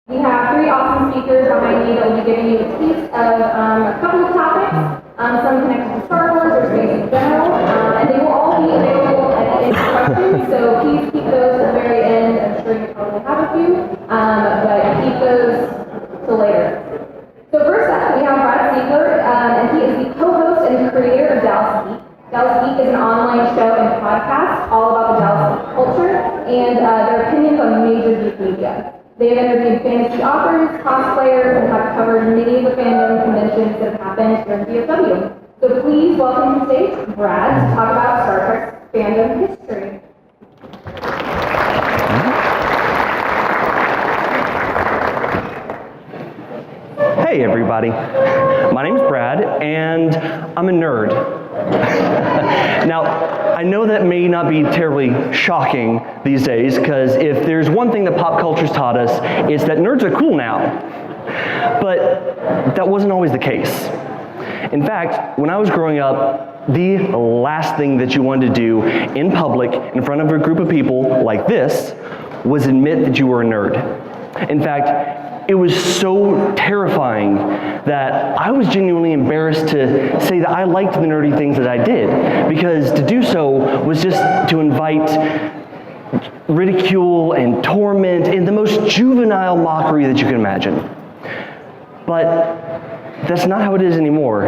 We have three awesome speakers behind me that will be giving you a taste of a couple of topics, some connected to Star Wars or space in general, and they will all be available at the end of questions, so please keep those at the very end. I'm sure you probably have a few, but keep those till later. So first up, we have Brad Ziegler, and he is the co-host and creator of Dallas Geek. Dallas Geek is an online show and podcast all about the Dallas geek culture and their opinions on major geek media. They have interviewed fantasy authors, cosplayers, and have covered many of the fandom conventions that have happened here in DFW. So please welcome to the stage Brad to talk about Star Trek's fandom history. Hey everybody, my name is Brad and I'm a nerd. Now, I know that may not be terribly shocking these days, because if there's one thing that pop culture's taught us, it's that nerds are cool now. But that wasn't always the case. In fact, when I was growing up, the last thing that you wanted to do in public, in front of a group of people like this, was admit that you were a nerd. In fact, it was so terrifying that I was genuinely embarrassed to say that I liked the nerdy things that I did, because to do so was just to invite ridicule and torment and the most juvenile mockery that you can imagine. But that's not how it is anymore.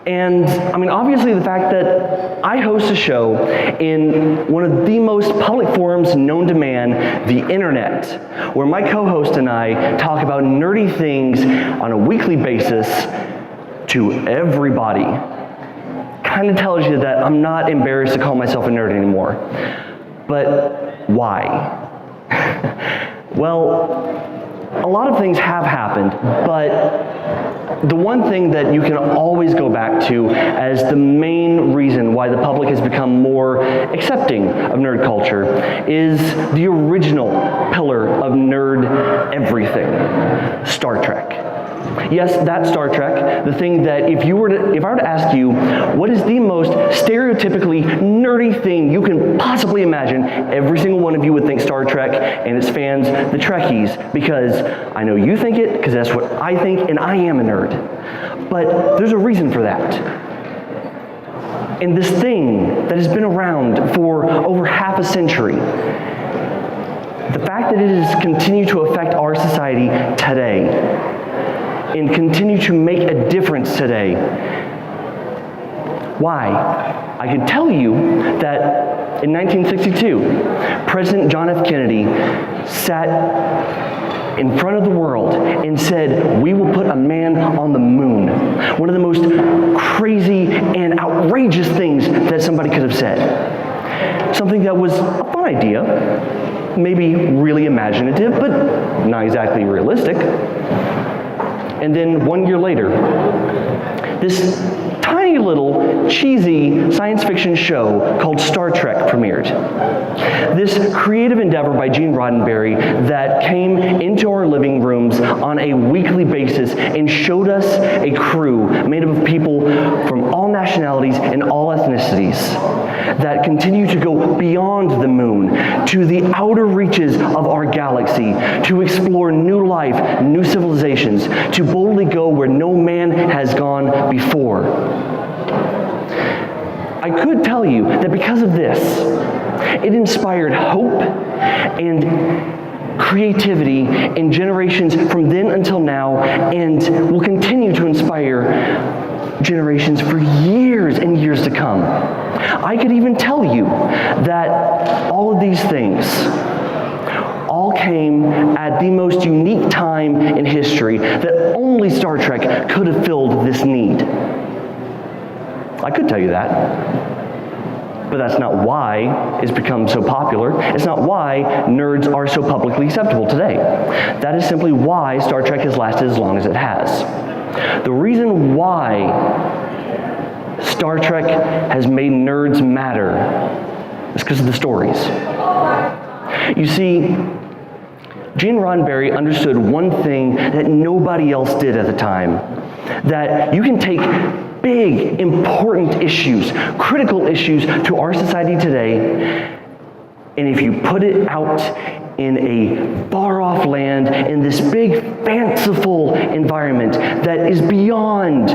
And I mean, obviously the fact that I host a show in one of the most public forums known to man, the internet, where my co-host and I talk about nerdy things on a weekly basis to everybody, kind of tells you that I'm not embarrassed to call myself a nerd anymore. But why? Well, a lot of things have happened, but the one thing that you can always go back to as the main reason why the public has become more accepting of nerd culture is the original pillar of nerd everything, Star Trek. Yes, that Star Trek, the thing that if I were to ask you, what is the most stereotypically nerdy thing you can possibly imagine, every single one of you would think Star Trek and its fans, the Trekkies, because I know you think it, because that's what I think, and I am a nerd. But there's a reason for that. And this thing that has been around for over half a century, the fact that it has continued to affect our society today, and continue to make a difference today. Why? I could tell you that in 1962, President John F. Kennedy sat in front of the world and said, "We will put a man on the moon." One of the most crazy and outrageous things that somebody could have said. Something that was a fun idea, maybe really imaginative, but not exactly realistic. And then 1 year later, this tiny little cheesy science fiction show called Star Trek premiered. This creative endeavor by Gene Roddenberry that came into our living rooms on a weekly basis and showed us a crew made up of people from all nationalities and all ethnicities that continue to go beyond the moon to the outer reaches of our galaxy to explore new life, new civilizations, to boldly go where no man has gone before. I could tell you that because of this, it inspired hope and creativity in generations from then until now, and will continue to inspire generations for years and years to come. I could even tell you that all of these things all came at the most unique time in history that only Star Trek could have filled this need. I could tell you that, but that's not why it's become so popular. It's not why nerds are so publicly acceptable today. That is simply why Star Trek has lasted as long as it has. The reason why Star Trek has made nerds matter is because of the stories. You see, Gene Roddenberry understood one thing that nobody else did at the time, that you can take big, important issues, critical issues to our society today, and if you put it out in a far-off land, in this big, fanciful environment that is beyond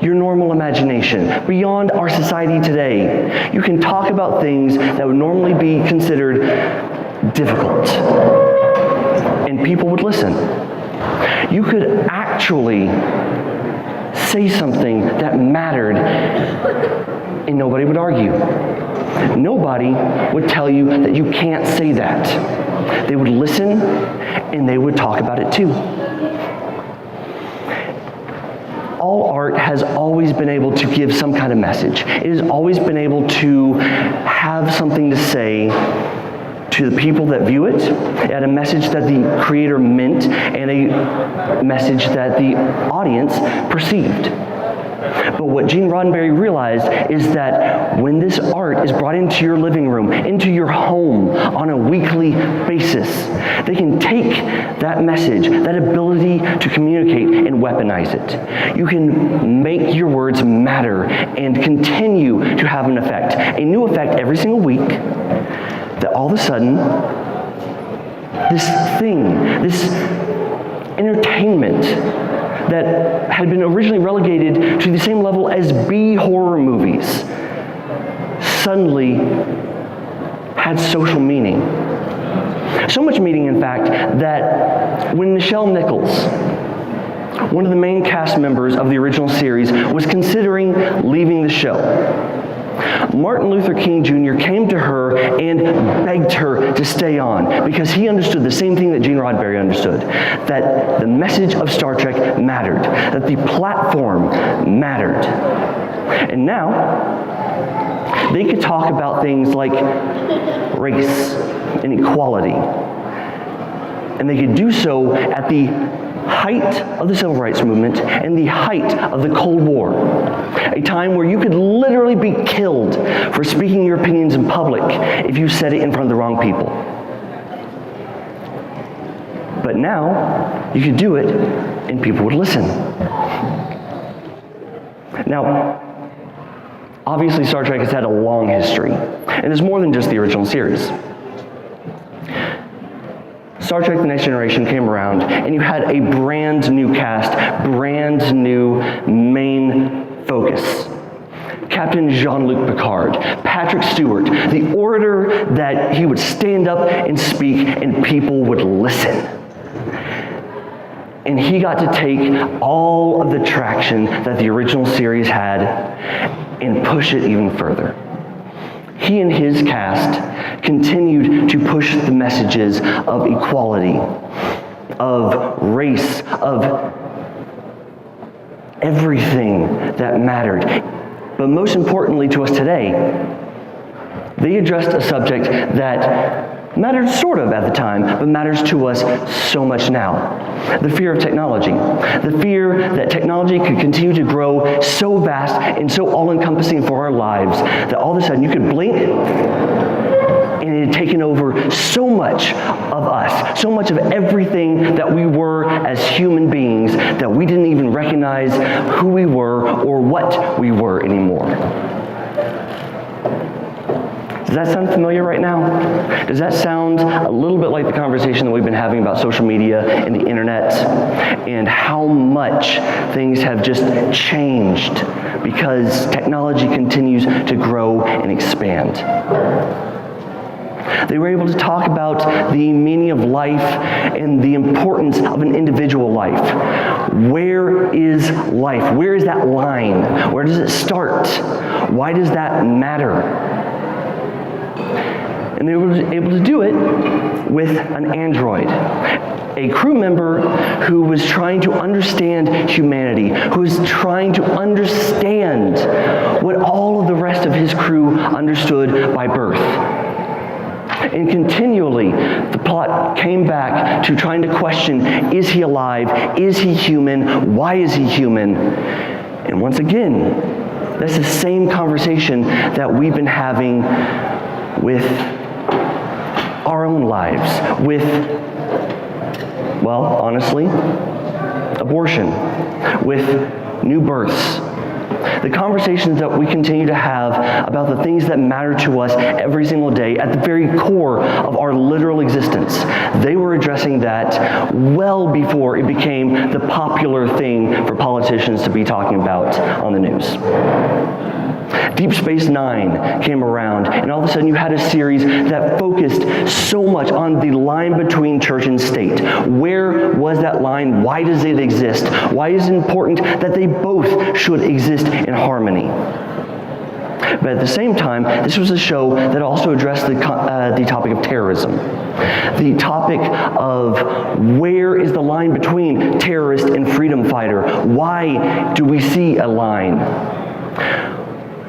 your normal imagination, beyond our society today. You can talk about things that would normally be considered difficult, and people would listen. You could actually say something that mattered, and nobody would argue. Nobody would tell you that you can't say that. They would listen, and they would talk about it too. All art has always been able to give some kind of message. It has always been able to have something to say to the people that view it. It had a message that the creator meant and a message that the audience perceived. But what Gene Roddenberry realized is that when this art is brought into your living room, into your home on a weekly basis, they can take that message, that ability to communicate, and weaponize it. You can make your words matter and continue to have an effect, a new effect every single week, that all of a sudden, this thing, this entertainment that had been originally relegated to the same level as B horror movies suddenly had social meaning. So much meaning, in fact, that when Nichelle Nichols, one of the main cast members of the original series, was considering leaving the show, Martin Luther King Jr. came to her and begged her to stay on because he understood the same thing that Gene Roddenberry understood, that the message of Star Trek mattered, that the platform mattered. And now, they could talk about things like race and equality. And they could do so at the height of the Civil Rights Movement and the height of the Cold War, a time where you could literally be killed for speaking your opinions in public if you said it in front of the wrong people. But now, you could do it and people would listen. Now, obviously Star Trek has had a long history, and it's more than just the original series. Star Trek The Next Generation came around, and you had a brand new cast, brand new main focus. Captain Jean-Luc Picard, Patrick Stewart, the orator that he would stand up and speak, and people would listen. And he got to take all of the traction that the original series had and push it even further. He and his cast continued to push the messages of equality, of race, of everything that mattered. But most importantly to us today, they addressed a subject that mattered sort of at the time, but matters to us so much now. The fear of technology. The fear that technology could continue to grow so vast and so all-encompassing for our lives that all of a sudden you could blink and it had taken over so much of us, so much of everything that we were as human beings that we didn't even recognize who we were or what we were anymore. Does that sound familiar right now? Does that sound a little bit like the conversation that we've been having about social media and the internet and how much things have just changed because technology continues to grow and expand? They were able to talk about the meaning of life and the importance of an individual life. Where is life? Where is that line? Where does it start? Why does that matter? And they were able to do it with an android, a crew member who was trying to understand humanity, who was trying to understand what all of the rest of his crew understood by birth. And continually, the plot came back to trying to question, is he alive? Is he human? Why is he human? And once again, that's the same conversation that we've been having with our own lives, with, well, honestly, abortion, with new births, The conversations that we continue to have about the things that matter to us every single day at the very core of our literal existence, they were addressing that well before it became the popular thing for politicians to be talking about on the news. Deep Space Nine came around, and all of a sudden you had a series that focused so much on the line between church and state. Where was that line? Why does it exist? Why is it important that they both should exist in harmony? But at the same time, this was a show that also addressed the topic of terrorism. The topic of where is the line between terrorist and freedom fighter? Why do we see a line?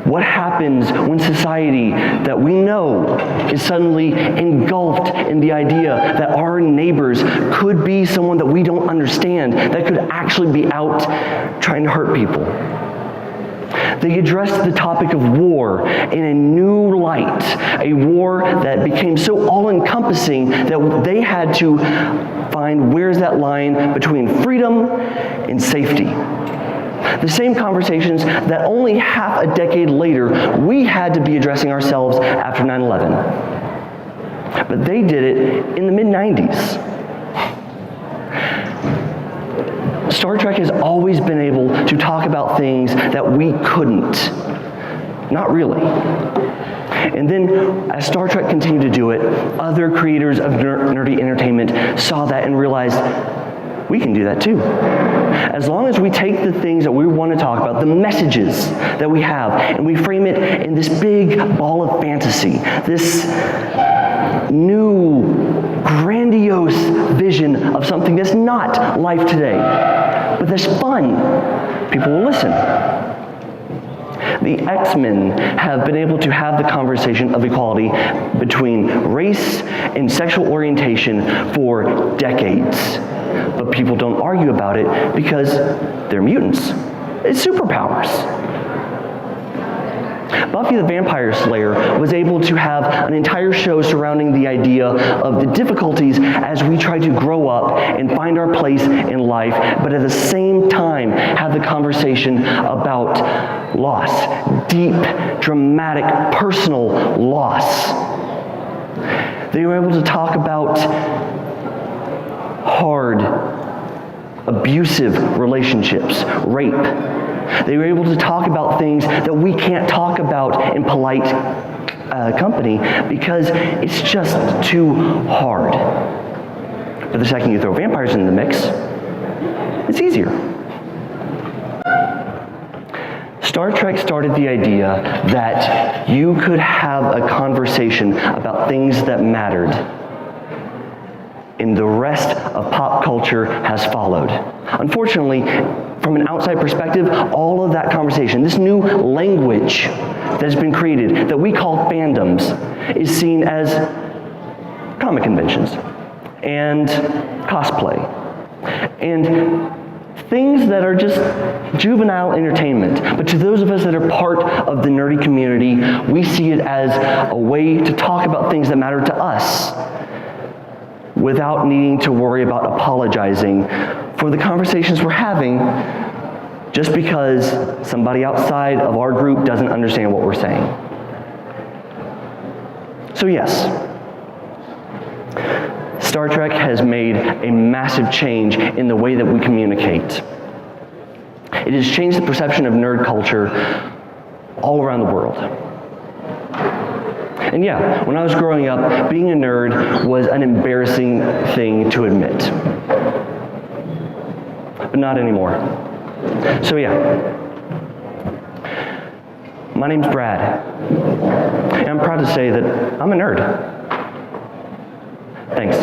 What happens when society that we know is suddenly engulfed in the idea that our neighbors could be someone that we don't understand, that could actually be out trying to hurt people? They addressed the topic of war in a new light, a war that became so all-encompassing that they had to find where's that line between freedom and safety. The same conversations that only half a decade later we had to be addressing ourselves after 9/11. But they did it in the mid-90s. Star Trek has always been able to talk about things that we couldn't. Not really. And then, as Star Trek continued to do it, other creators of nerdy entertainment saw that and realized, we can do that too. As long as we take the things that we want to talk about, the messages that we have, and we frame it in this big ball of fantasy, this new, grandiose vision of something that's not life today, but that's fun, people will listen. The X-Men have been able to have the conversation of equality between race and sexual orientation for decades. But people don't argue about it because they're mutants. It's superpowers. Buffy the Vampire Slayer was able to have an entire show surrounding the idea of the difficulties as we try to grow up and find our place in life, but at the same time have the conversation about loss, deep, dramatic, personal loss. They were able to talk about hard, abusive relationships, rape. They were able to talk about things that we can't talk about in polite company because it's just too hard. But the second you throw vampires in the mix, it's easier. Star Trek started the idea that you could have a conversation about things that mattered, and the rest of pop culture has followed. Unfortunately, from an outside perspective, all of that conversation, this new language that has been created, that we call fandoms, is seen as comic conventions and cosplay and things that are just juvenile entertainment. But to those of us that are part of the nerdy community, we see it as a way to talk about things that matter to us without needing to worry about apologizing for the conversations we're having just because somebody outside of our group doesn't understand what we're saying. So yes, Star Trek has made a massive change in the way that we communicate. It has changed the perception of nerd culture all around the world. And yeah, when I was growing up, being a nerd was an embarrassing thing to admit. But not anymore. So yeah, my name's Brad, and I'm proud to say that I'm a nerd. Thanks.